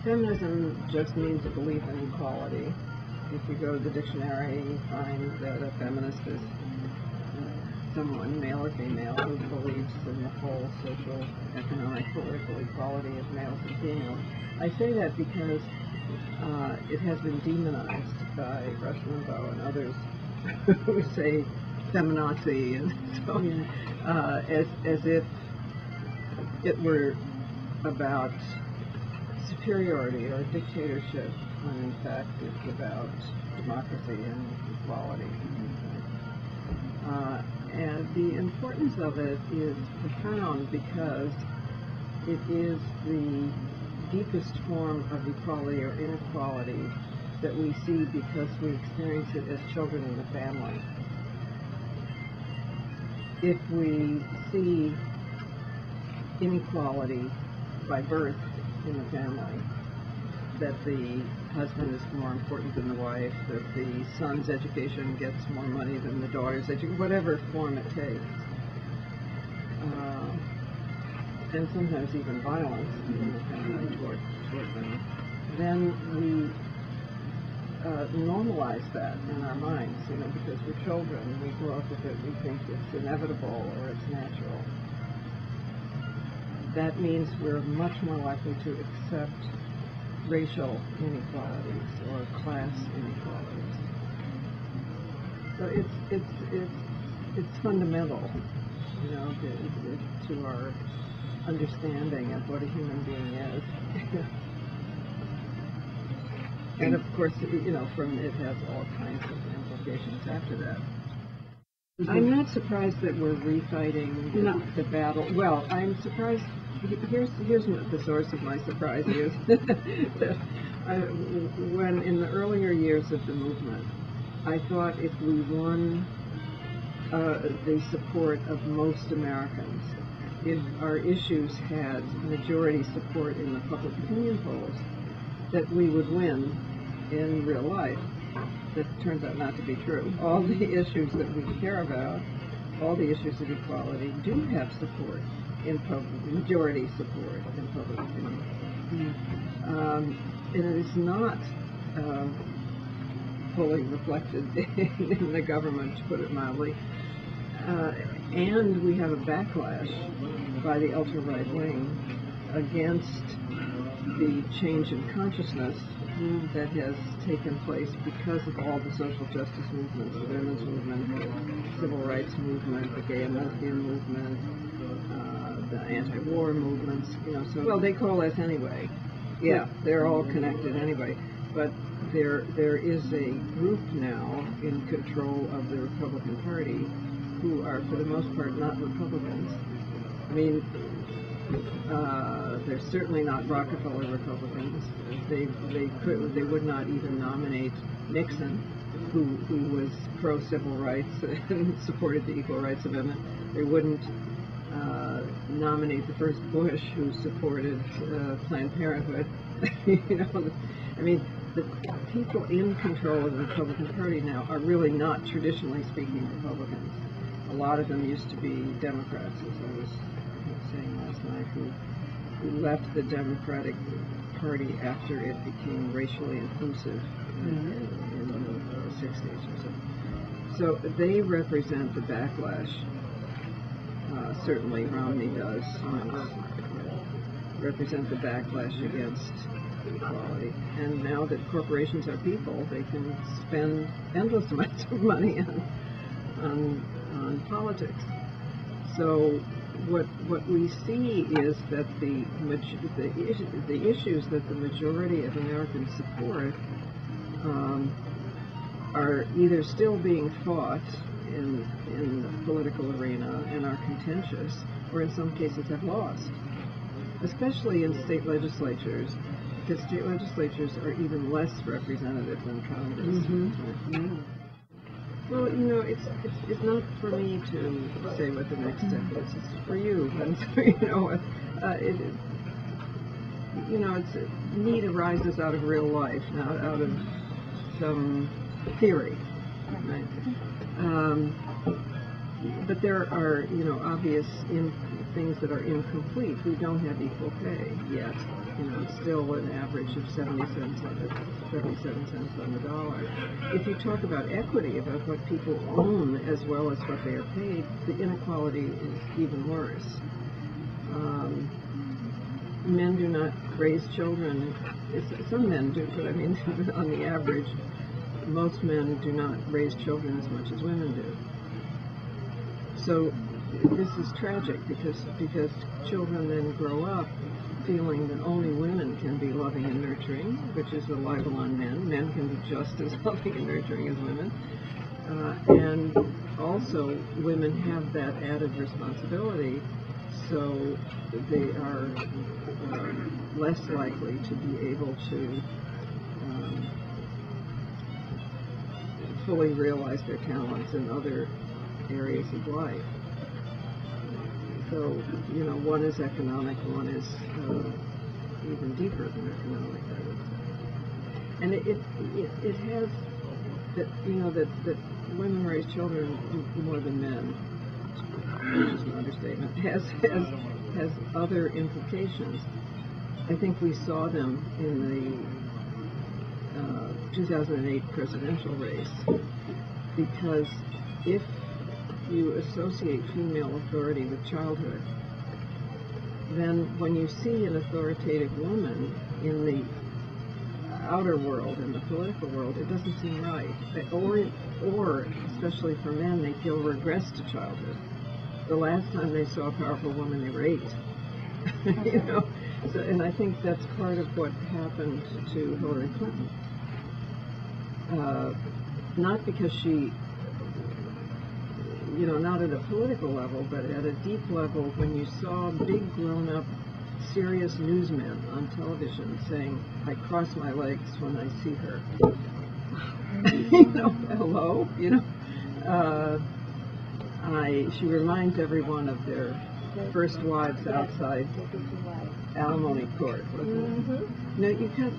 Feminism just means a belief in equality. If you go to the dictionary, you find that a feminist is someone, male or female, who believes in the full social, economic, political equality of males and females. I say that because it has been demonized by Rush Limbaugh and others who say feminazi, and so, as if it were about superiority or dictatorship, when in fact it's about democracy and equality. And the importance of it is profound because it is the deepest form of equality or inequality that we see because we experience it as children in the family. If we see inequality by birth in the family, that the husband is more important than the wife, that the son's education gets more money than the daughter's education, whatever form it takes, and sometimes even violence in the family toward them, then we normalize that in our minds, because we're children, we grow up with it, we think it's inevitable or it's natural. That means we're much more likely to accept racial inequalities or class inequalities. So it's fundamental, to our understanding of what a human being is. And of course, from it has all kinds of implications after that. I'm not surprised that we're refighting the battle. Well, I'm surprised. Here's what the source of my surprise is. That when in the earlier years of the movement, I thought if we won the support of most Americans, if our issues had majority support in the public opinion polls, that we would win in real life. That turns out not to be true. All the issues that we care about, all the issues of equality, do have support in majority support in public opinion. And it is not fully reflected in the government, to put it mildly. And we have a backlash by the ultra-right wing against the change in consciousness that has taken place because of all the social justice movements, the women's movement, the civil rights movement, the gay and lesbian movement, the anti-war movements, well, they coalesce anyway. Yeah, they're all connected anyway. But there is a group now in control of the Republican Party who are, for the most part, not Republicans. I mean, they're certainly not Rockefeller Republicans. They would not even nominate Nixon, who was pro-civil rights and supported the Equal Rights Amendment. They wouldn't nominate the first Bush, who supported Planned Parenthood. I mean, the people in control of the Republican Party now are really not traditionally speaking Republicans. A lot of them used to be Democrats, as I was saying last night, who left the Democratic Party after it became racially inclusive in the 60s or so. So they represent the backlash. Certainly Romney does represent the backlash against equality. And now that corporations are people, they can spend endless amounts of money on politics. So what we see is that the issues that the majority of Americans support are either still being fought in the political arena and are contentious, or in some cases have lost, especially in state legislatures, because state legislatures are even less representative than Congress. Well, it's not for me to say what the next step is. It's for you. And so, it's need arises out of real life, not out of some theory, right? But there are, obvious things that are incomplete. We don't have equal pay yet. still an average of 77 cents on the dollar. If you talk about equity, about what people own as well as what they are paid, the inequality is even worse. Men do not raise children. Some men do, but I mean, on the average, most men do not raise children as much as women do. So this is tragic because children then grow up feeling that only women can be loving and nurturing, which is a libel on men. Men can be just as loving and nurturing as women. And also, women have that added responsibility, so they are less likely to be able to fully realize their talents in other areas of life. So, one is economic, one is even deeper than economic, I would say. And it has that women raise children more than men, which is an understatement, has other implications. I think we saw them in the 2008 presidential race, because if you associate female authority with childhood, then when you see an authoritative woman in the outer world, in the political world, it doesn't seem right. Or especially for men, they feel regress to childhood. The last time they saw a powerful woman, they were 8. So, and I think that's part of what happened to Hillary Clinton. Not because she, not at a political level, but at a deep level, when you saw big grown-up, serious newsmen on television saying, "I cross my legs when I see her." Hello, she reminds everyone of their first wives outside alimony court. No, you can't.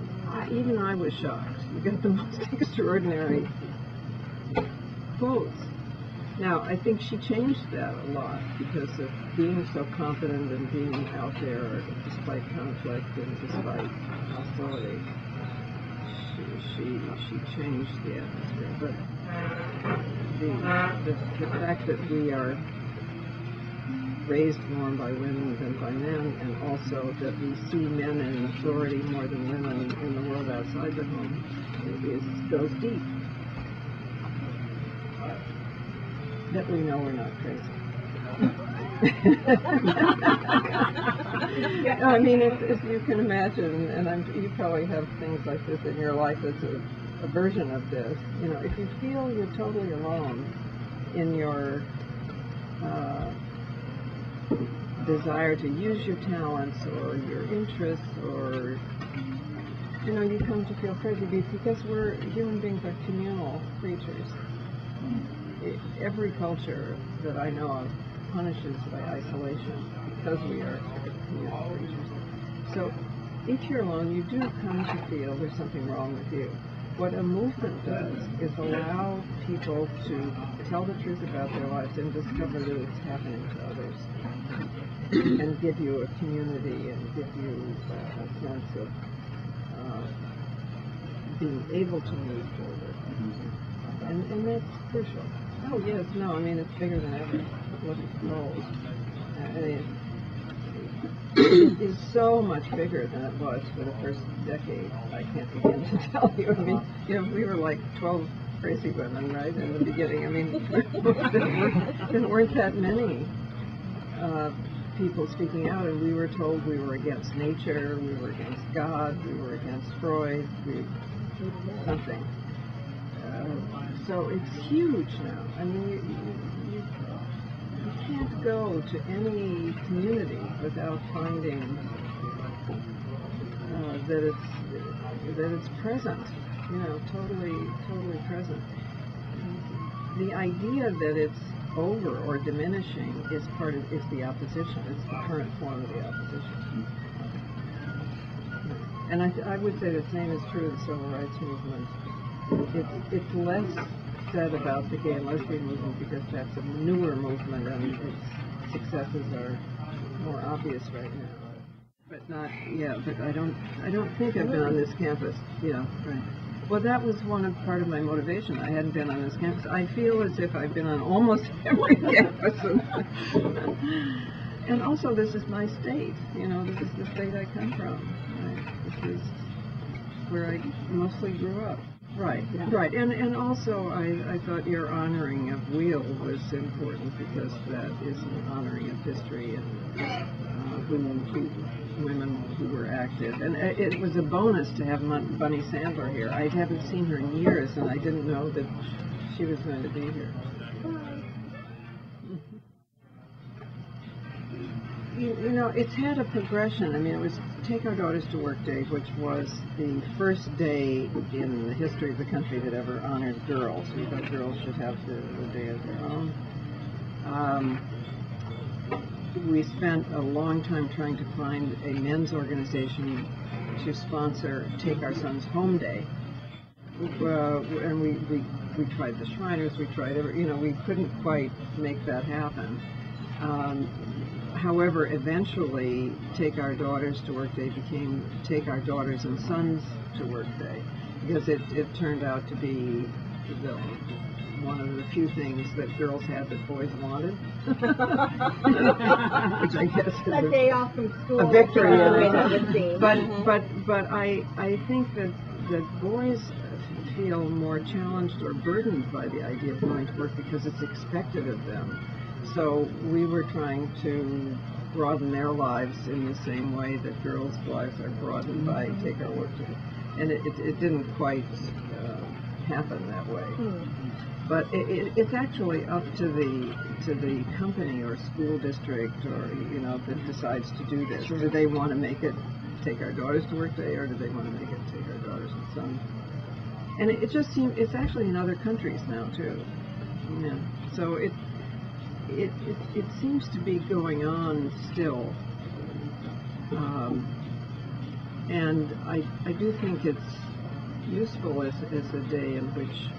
Even I was shocked. You got the most extraordinary quotes. Now, I think she changed that a lot because of being so confident and being out there despite conflict and despite hostility. She changed the atmosphere. But the fact that we are raised more by women than by men, and also that we see men in authority more than women in the world outside the home, goes deep. That we know we're not crazy. I mean, if you can imagine, and you probably have things like this in your life as a version of this, if you feel you're totally alone in your desire to use your talents or your interests, or you come to feel crazy because human beings are communal creatures. Every culture that I know of punishes by isolation because we are communal creatures. So if you're alone, you do come to feel there's something wrong with you. What a movement does is allow people to tell the truth about their lives and discover that it's happening to others, and give you a community and give you a sense of being able to move forward. And that's crucial. Oh, yes, no, I mean, it's bigger than ever. Look at goals. It is so much bigger than it was for the first decade. I can't begin to tell you. I mean, we were like 12 crazy women, right, in the beginning. I mean, there weren't that many people speaking out, and we were told we were against nature, we were against God, we were against Freud, something. So it's huge now. I mean, you can't go to any community without finding that it's present. Totally present. The idea that it's over or diminishing is the opposition. It's the current form of the opposition. And I would say the same is true of the civil rights movement. It's less said about the gay and lesbian movement because that's a newer movement and its successes are more obvious right now. But not, yeah, but I don't think I've been on this campus. Yeah, right. Well, that was part of my motivation. I hadn't been on this campus. I feel as if I've been on almost every campus. And also, this is my state. This is the state I come from. This is where I mostly grew up. Right, yeah. Right. And also, I thought your honoring of Wheel was important because that is an honoring of history and women who were active. And it was a bonus to have Bunny Sandler here. I haven't seen her in years, and I didn't know that she was going to be here. It's had a progression. I mean, it was Take Our Daughters to Work Day, which was the first day in the history of the country that ever honored girls. We thought girls should have the day of their own. We spent a long time trying to find a men's organization to sponsor Take Our Sons Home Day. And we tried the Shriners, we tried we couldn't quite make that happen. However, eventually, Take Our Daughters to Work Day became Take Our Daughters and Sons to Work Day, because it turned out to be one of the few things that girls had that boys wanted, which I guess is a day off from school, a victory. But I think that boys feel more challenged or burdened by the idea of going to work because it's expected of them. So we were trying to broaden their lives in the same way that girls' lives are broadened by Take Our Work Day. And it didn't quite happen that way. But it's actually up to the company or school district or, that decides to do this. Do they want to make it Take Our Daughters to Work Day, or do they want to make it Take Our Daughters and Sons? And it just seems, it's actually in other countries now, too. Yeah. So it seems to be going on still, and I do think it's useful as a day in which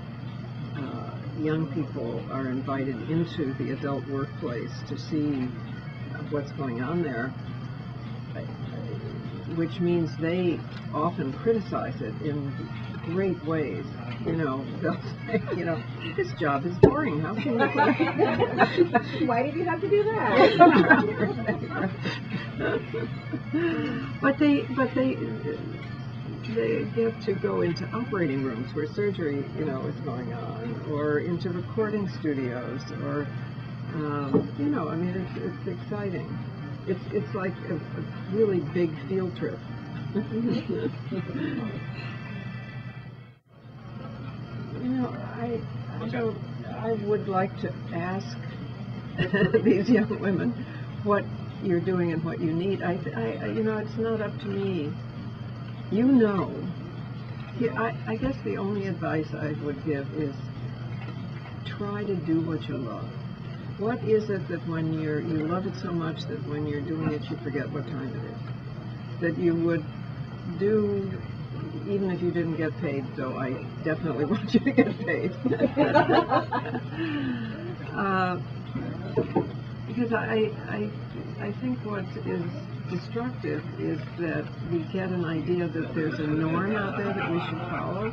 young people are invited into the adult workplace to see what's going on there, which means they often criticize it in great ways. They'll say, this job is boring. How can you? Why did you have to do that? But they get to go into operating rooms where surgery, is going on, or into recording studios, or, I mean, it's exciting. It's like a really big field trip. I would like to ask these young women what you're doing and what you need. It's not up to me. I guess the only advice I would give is try to do what you love. What is it that when you love it so much that when you're doing it you forget what time it is? That you would do even if you didn't get paid, though I definitely want you to get paid. Because I think what is destructive is that we get an idea that there's a norm out there that we should follow,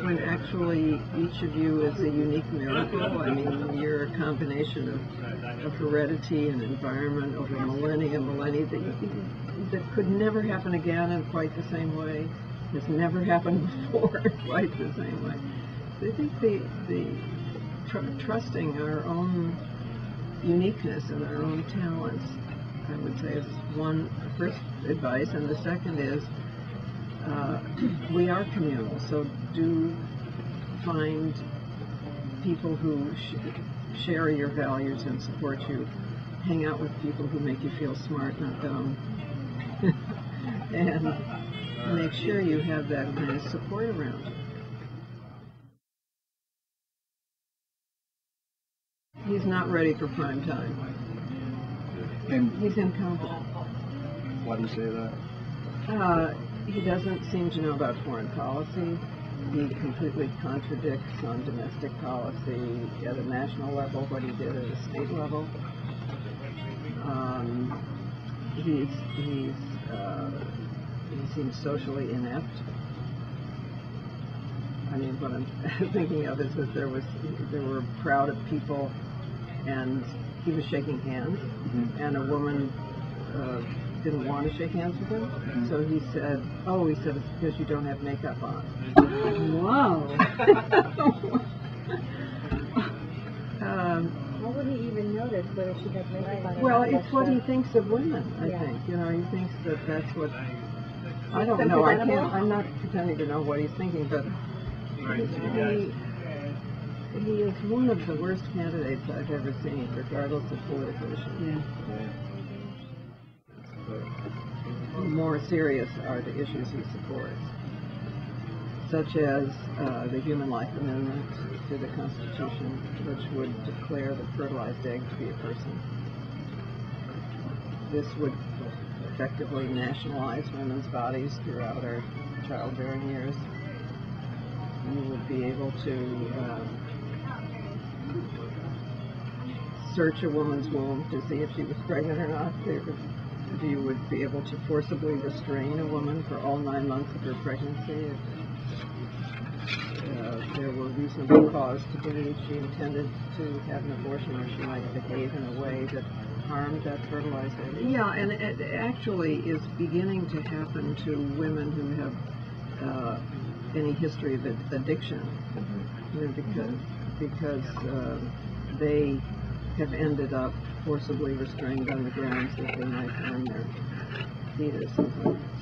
when actually each of you is a unique miracle. I mean, you're a combination of heredity and environment over millennia that could never happen again in quite the same way. Has never happened before quite the same way. So I think the trusting our own uniqueness and our own talents, I would say, is first advice, and the second is we are communal, so do find people who share your values and support you. Hang out with people who make you feel smart, not dumb. And make sure you have that kind of support around you. He's not ready for prime time. And he's incompetent. Why do you say that? He doesn't seem to know about foreign policy. He completely contradicts on domestic policy at a national level what he did at a state level. He's he seems socially inept. I mean, what I'm thinking of is that there were a crowd of people, and he was shaking hands, and a woman didn't want to shake hands with him, so he said, it's because you don't have makeup on. Wow. How would he even notice whether she has makeup on? Well, it's what he thinks of women, I think. You know, he thinks that that's what... I don't know. I'm not pretending to know what he's thinking, but he is one of the worst candidates I've ever seen, regardless of political issues. The more serious are the issues he supports, such as the Human Life Amendment to the Constitution, which would declare the fertilized egg to be a person. This would effectively nationalize women's bodies throughout our childbearing years. You would be able to search a woman's womb to see if she was pregnant or not. You would be able to forcibly restrain a woman for all 9 months of her pregnancy if there were reasonable cause to believe she intended to have an abortion, or she might behave in a way that harmed that fertilized egg. Yeah, and it actually is beginning to happen to women who have any history of addiction, because they have ended up forcibly restrained on the grounds that they might harm their fetus.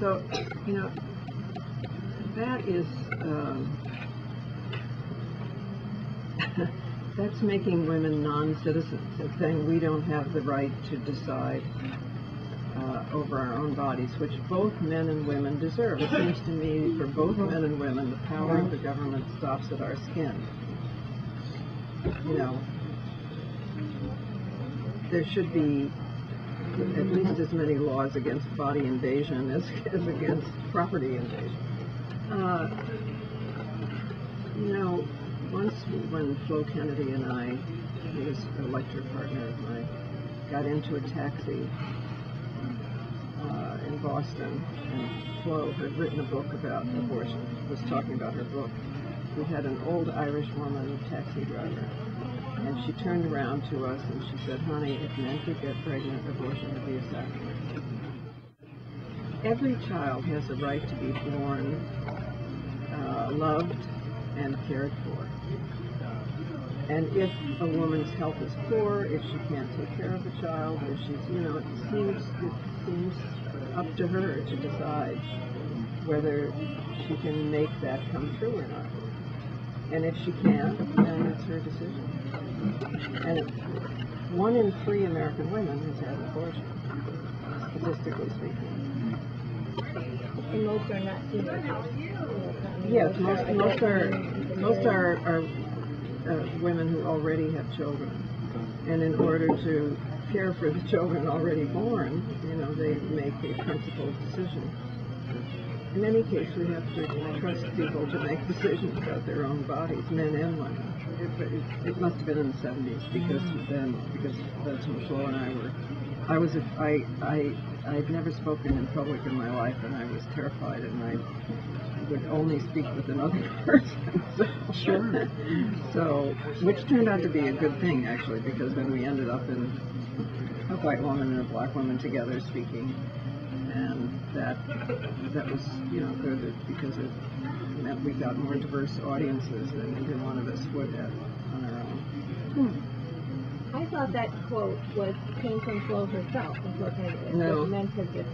So, you know, that is that's making women non-citizens. It's saying we don't have the right to decide over our own bodies, which both men and women deserve. It seems to me for both men and women, the power of the government stops at our skin. You know, there should be at least as many laws against body invasion as against property invasion. You know, once when Flo Kennedy and I, he was a lecture partner of mine, got into a taxi in Boston, and Flo had written a book about abortion, was talking about her book. We had an old Irish woman taxi driver, and she turned around to us and she said, "Honey, if men could get pregnant, abortion would be a sacrament." Every child has a right to be born loved and cared for. And if a woman's health is poor, if she can't take care of the child, if she's, you know, it seems up to her to decide whether she can make that come true or not. And if she can't, then it's her decision. And 1 in 3 American women has had an abortion, statistically speaking. And most are not teenagers. Yes, most are women who already have children, and in order to care for the children already born, you know, they make a principled decision. In any case, we have to trust people to make decisions about their own bodies, men and women. It must have been in the 70s, because that's when Flo and I were. I'd never spoken in public in my life, and I was terrified, and I would only speak with another person. So, which turned out to be a good thing, actually, because then we ended up in a white woman and a black woman together speaking, and that was, you know, good, because it meant we got more diverse audiences than either one of us would have on our own. I thought that quote came from Flo herself. No.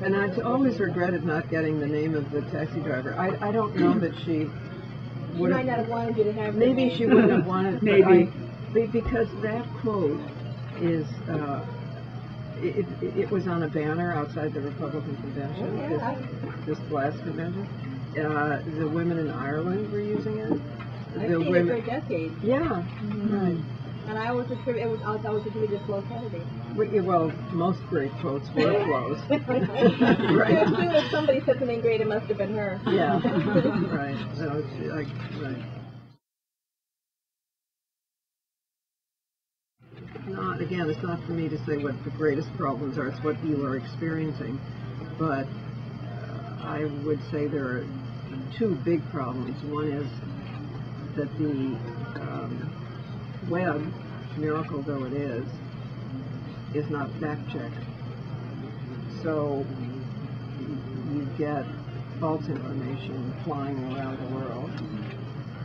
And I've always regretted not getting the name of the taxi driver. I don't know that she would might not have wanted you to have. Maybe she wouldn't have wanted. Maybe because that quote is. It was on a banner outside the Republican convention. This last convention. The women in Ireland were using it. I've seen it for decades. Yeah. Right. And I always attributed to Flo Kennedy. Well, most great quotes were Flo's. Right. As soon as somebody said something great, it must have been her. Yeah. Right. No, right. Again, it's not for me to say what the greatest problems are. It's what you are experiencing. But I would say there are two big problems. One is that the web, miracle though it is not fact-checked. So you get false information flying around the world.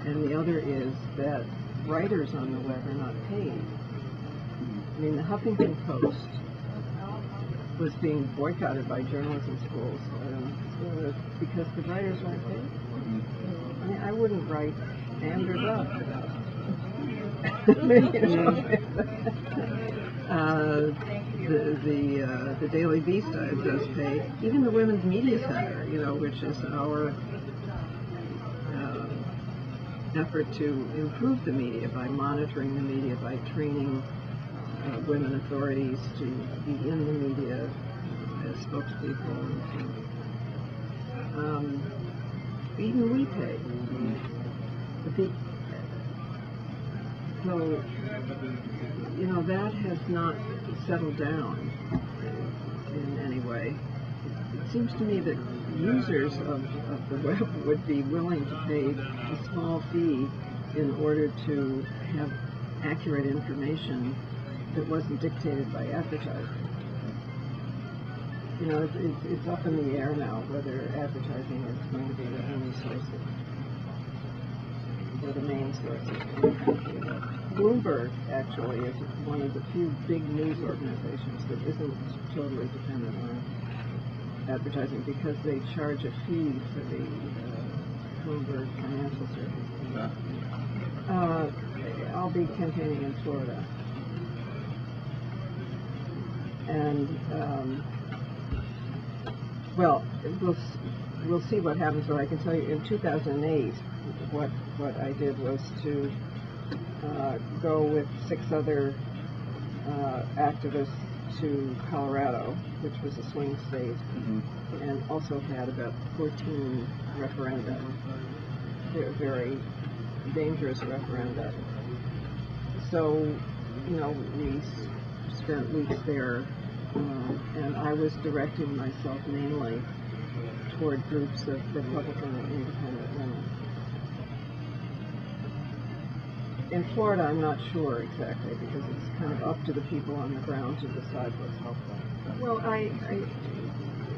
And the other is that writers on the web are not paid. I mean, the Huffington Post was being boycotted by journalism schools because the writers weren't paid. I mean, I wouldn't write and or love for that. The Daily Beast does pay. Even the Women's Media Center, which is our effort to improve the media by monitoring the media, by training women authorities to be in the media as spokespeople. Even we pay. So, that has not settled down in any way. It seems to me that users of the web would be willing to pay a small fee in order to have accurate information that wasn't dictated by advertising. It's up in the air now whether advertising is going to be the only source or the main source. Bloomberg actually is one of the few big news organizations that isn't totally dependent on advertising because they charge a fee for the Bloomberg financial service. I'll be campaigning in Florida. And we'll see what happens. But I can tell you, in 2008, what I did was to go with 6 other activists to Colorado, which was a swing state, and also had about 14 referenda, very dangerous referenda. So, we spent weeks there, and I was directing myself mainly toward groups of Republican and independent women. In Florida, I'm not sure exactly because it's kind of up to the people on the ground to decide what's helpful. Well,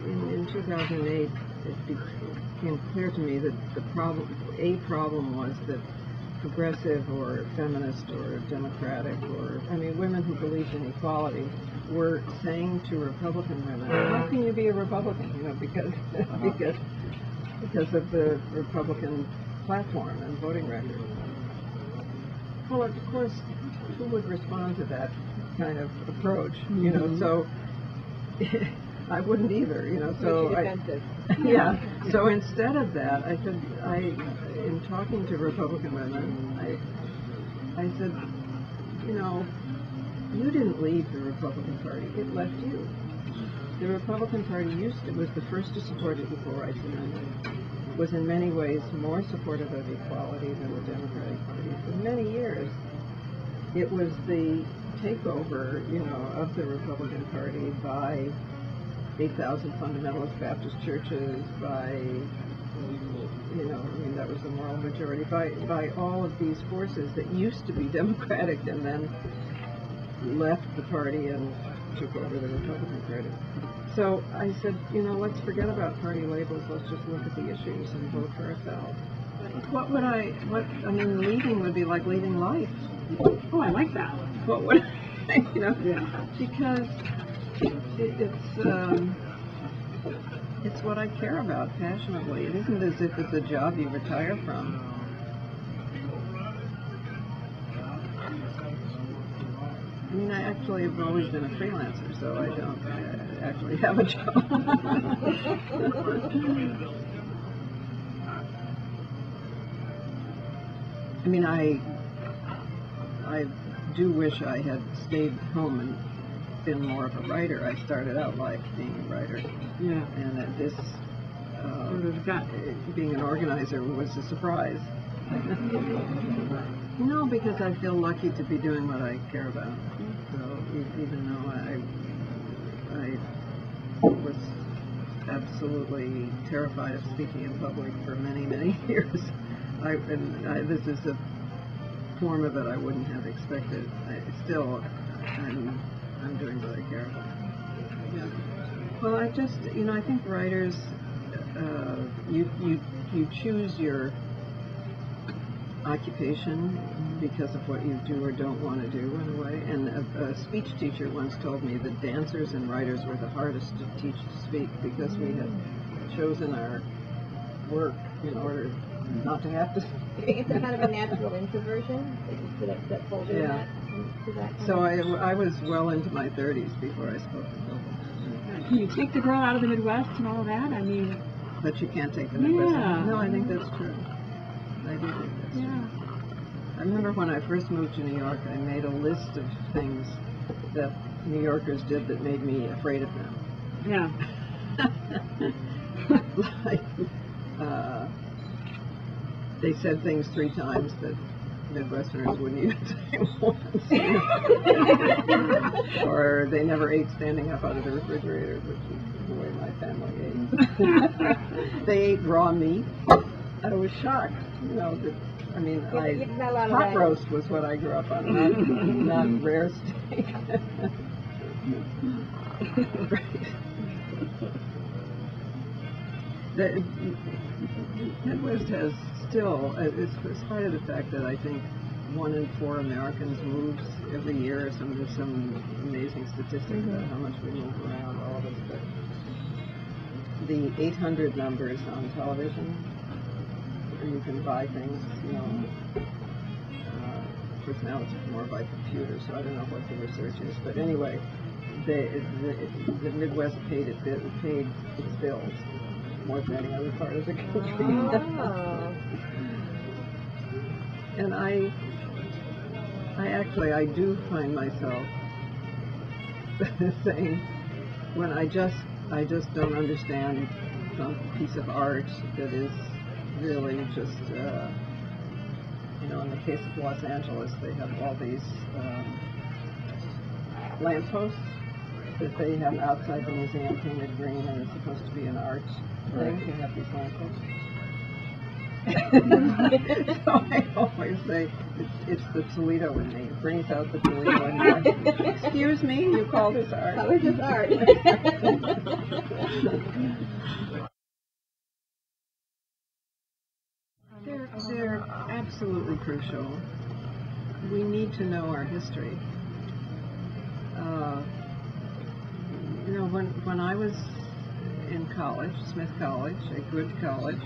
in 2008, it became clear to me that a problem was that progressive or feminist or democratic women who believed in equality were saying to Republican women, how can you be a Republican? Because of the Republican platform and voting record. Well, of course, who would respond to that kind of approach? So I wouldn't either. So yeah. So instead of that, in talking to Republican women, I said, you didn't leave the Republican Party; it left you. The Republican Party was the first to support the Equal Rights Amendment. Was in many ways more supportive of equality than the Democratic Party. For many years, it was the takeover, of the Republican Party by 8,000 fundamentalist Baptist churches, by, that was the moral majority, by all of these forces that used to be Democratic and then left the party and took over the Republican Party. So I said, let's forget about party labels. Let's just look at the issues and vote for ourselves. Leaving would be like leaving life. Oh, I like that. What would Yeah. Because it's what I care about passionately. It isn't as if it's a job you retire from. I actually have always been a freelancer, so I don't actually have a job. I do wish I had stayed home and been more of a writer. I started out life being a writer. Yeah. And that this being an organizer was a surprise. No, because I feel lucky to be doing what I care about. So even though I was absolutely terrified of speaking in public for many, many years. This is a form of it I wouldn't have expected. I'm doing very careful. Yeah. Well, I think writers, you choose your occupation because of what you do or don't want to do in a way. And a speech teacher once told me that dancers and writers were the hardest to teach to speak because we had chosen our work in order not to have to speak. It's a kind of a natural introversion that falls into that. So I was well into my 30s before I spoke in public. Can you take the girl out of the Midwest and all that? I mean... But you can't take the Midwest. Yeah. No, I think that's true. I do think that's true. I remember when I first moved to New York, I made a list of things that New Yorkers did that made me afraid of them. Yeah. Like, they said things 3 times that Midwesterners wouldn't even say once. Or they never ate standing up out of the refrigerator, which is the way my family ate. They ate raw meat. I was shocked, pot roast was what I grew up on, not rare steak. Right. The Midwest has still, in spite of the fact that I think 1 in 4 Americans moves every year, there's some amazing statistics about how much we move around, all of us, but the 800 numbers on television, where you can buy things, of course now it's more by computer, so I don't know what the research is, but anyway, the Midwest paid its bills more than any other part of the country. Oh. And I do find myself saying, when I just don't understand some piece of art that is really just, in the case of Los Angeles, they have all these lampposts that they have outside the museum painted green, and it's supposed to be an art thing to have these lampposts. So I always say, it's the Toledo in me. It brings out the Toledo in me. Excuse me, you call this art? How is this art? They're absolutely crucial. We need to know our history. When I was in college, Smith College, a good college,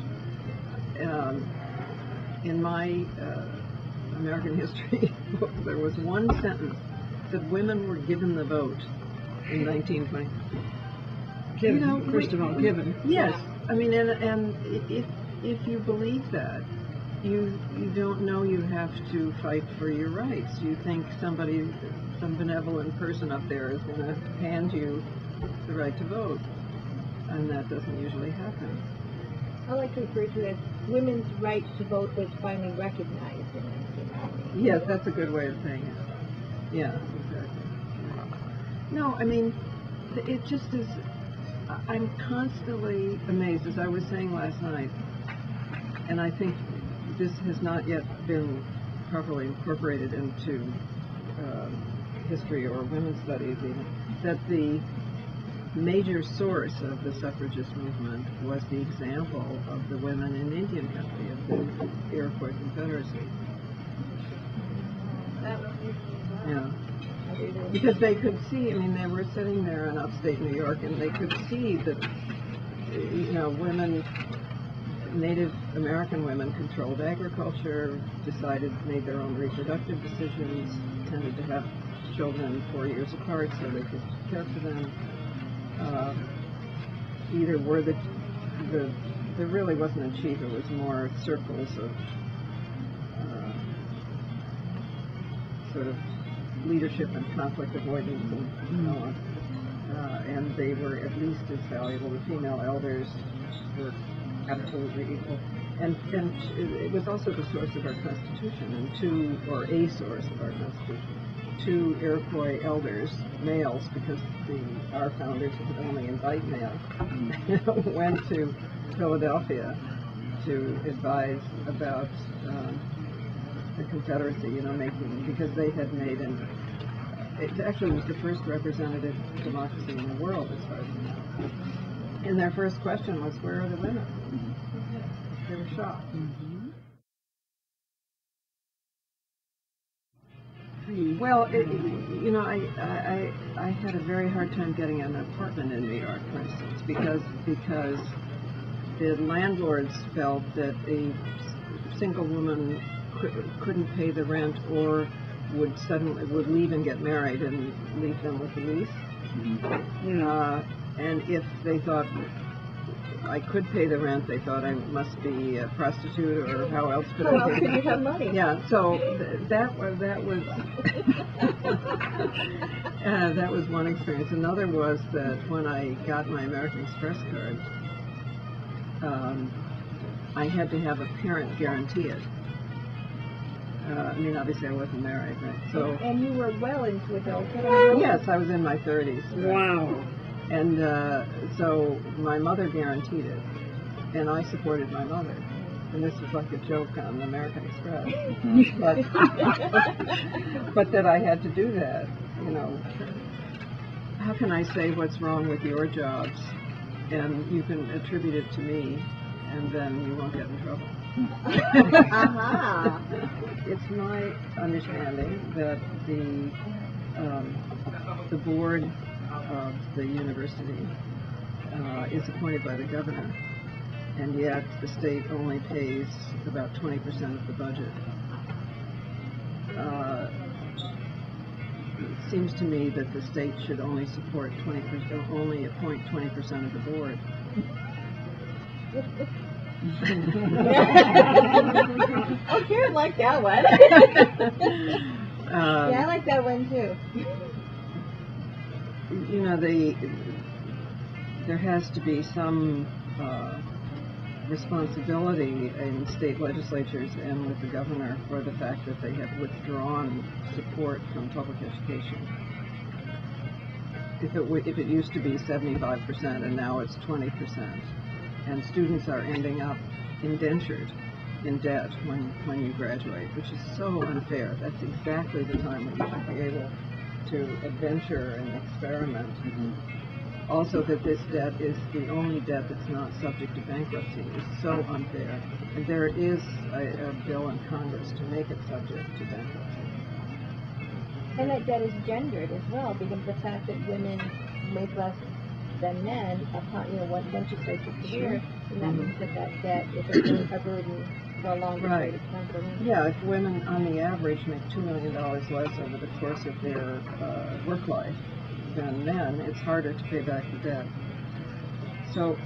in my American history book, there was one sentence that women were given the vote in 1920. Given, first of all, given. Yes. I mean, and if you believe that, you don't know you have to fight for your rights. You think some benevolent person up there is going to hand you the right to vote, and that doesn't usually happen. I like to refer to it as women's right to vote was finally recognized in 1990. Yes, that's a good way of saying it. Yeah, exactly. No, I mean, it just is. I'm constantly amazed, as I was saying last night, and I think this has not yet been properly incorporated into history or women's studies even, that the major source of the suffragist movement was the example of the women in Indian country, of the Iroquois Confederacy. Yeah. Because they could see, they were sitting there in upstate New York, and they could see that, women, Native American women controlled agriculture, made their own reproductive decisions, tended to have children 4 years apart so they could care for them. Either were there really wasn't a chief, it was more circles of sort of leadership and conflict avoidance and so on. And they were at least as valuable. The female elders were absolutely equal. And it was also the source of our Constitution, or a source of our Constitution. two Iroquois elders, males, because our founders would only invite males, went to Philadelphia to advise about the Confederacy, because they had made it actually was the first representative democracy in the world, as far as I know. And their first question was, where are the women? They were shocked. Well, I had a very hard time getting an apartment in New York, for instance, because the landlords felt that a single woman couldn't pay the rent, or would leave and get married and leave them with the lease. And if they thought I could pay the rent, they thought I must be a prostitute, or how else could I pay? Could you have money? Yeah, so that was that was one experience. Another was that when I got my American Express card, I had to have a parent guarantee it. Obviously I wasn't married, right? So. And you were well into adulthood. Yes, I was in my 30s. Wow. And so my mother guaranteed it, and I supported my mother. And this was like a joke on American Express, but that I had to do that. How can I say what's wrong with your jobs, and you can attribute it to me, and then you won't get in trouble? It's my understanding that the board of the university is appointed by the governor, and yet the state only pays about 20% of the budget. It seems to me that the state should only support 20%, only appoint 20% of the board. Oh, Karen liked that one. Yeah, I like that one too. There has to be some responsibility in state legislatures and with the governor for the fact that they have withdrawn support from public education. If it used to be 75% and now it's 20%, and students are ending up indentured in debt when you graduate, which is so unfair. That's exactly the time when you should be able to adventure and experiment. Also, that this debt is the only debt that's not subject to bankruptcy is so unfair. And there is a bill in Congress to make it subject to bankruptcy. And that debt is gendered as well, because the fact that women make less than men, once you start your career, and that means that debt is a burden for a longer period of time for women. Yeah, if women on the average make $2 million less over the course of their work life than men, it's harder to pay back the debt. So,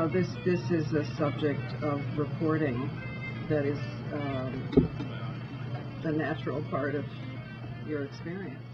this is a subject of reporting that is the natural part of your experience.